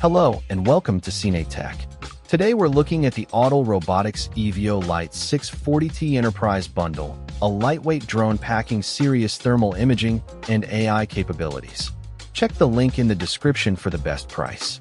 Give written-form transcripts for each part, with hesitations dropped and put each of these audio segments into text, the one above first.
Hello and welcome to CineTech. Today we're looking at the Autel Robotics EVO Lite 640T Enterprise Bundle, a lightweight drone packing serious thermal imaging and AI capabilities. Check the link in the description for the best price.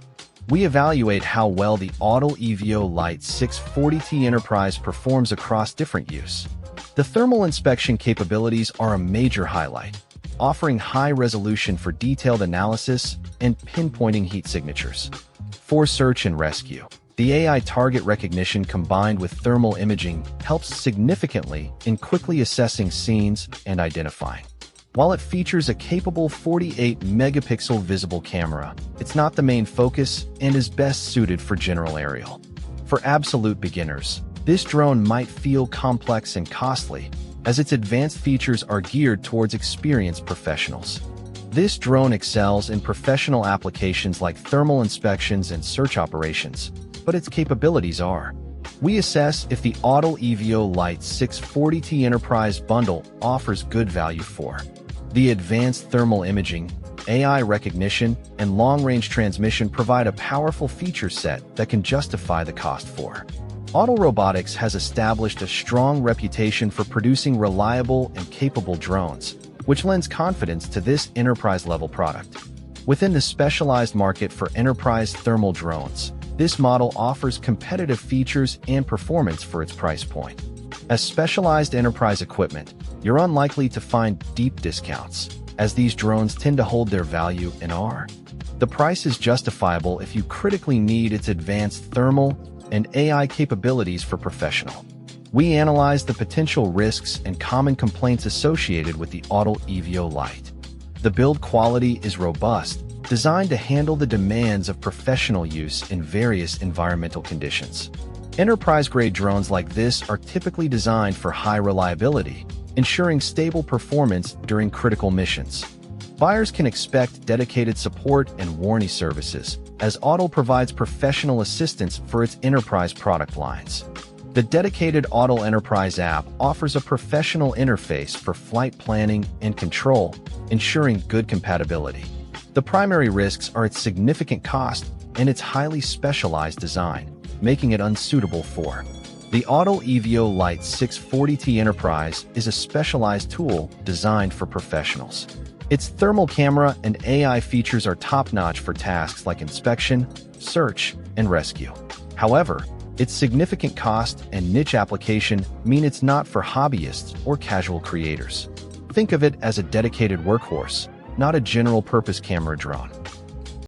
We evaluate how well the Autel EVO Lite 640T Enterprise performs across different use. The thermal inspection capabilities are a major highlight, offering high resolution for detailed analysis and pinpointing heat signatures. For search and rescue, the AI target recognition combined with thermal imaging helps significantly in quickly assessing scenes and identifying. While it features a capable 48-megapixel visible camera, it's not the main focus and is best suited for general aerial. For absolute beginners, this drone might feel complex and costly, as its advanced features are geared towards experienced professionals. This drone excels in professional applications like thermal inspections and search operations, but its capabilities are. We assess if the Autel EVO Lite 640T Enterprise Bundle offers good value for the advanced thermal imaging, AI recognition, and long-range transmission provide a powerful feature set that can justify the cost for. Autel Robotics has established a strong reputation for producing reliable and capable drones, which lends confidence to this enterprise-level product. Within the specialized market for enterprise thermal drones, this model offers competitive features and performance for its price point. As specialized enterprise equipment, you're unlikely to find deep discounts, as these drones tend to hold their value and are. The price is justifiable if you critically need its advanced thermal and AI capabilities for professional. We analyze the potential risks and common complaints associated with the Autel EVO Lite. The build quality is robust, designed to handle the demands of professional use in various environmental conditions. Enterprise-grade drones like this are typically designed for high reliability, ensuring stable performance during critical missions. Buyers can expect dedicated support and warranty services, as Autel provides professional assistance for its enterprise product lines. The dedicated Autel Enterprise app offers a professional interface for flight planning and control, ensuring good compatibility. The primary risks are its significant cost and its highly specialized design, making it unsuitable for. The Autel EVO Lite 640T Enterprise is a specialized tool designed for professionals. Its thermal camera and AI features are top-notch for tasks like inspection, search, and rescue. However, its significant cost and niche application mean it's not for hobbyists or casual creators. Think of it as a dedicated workhorse, not a general-purpose camera drone.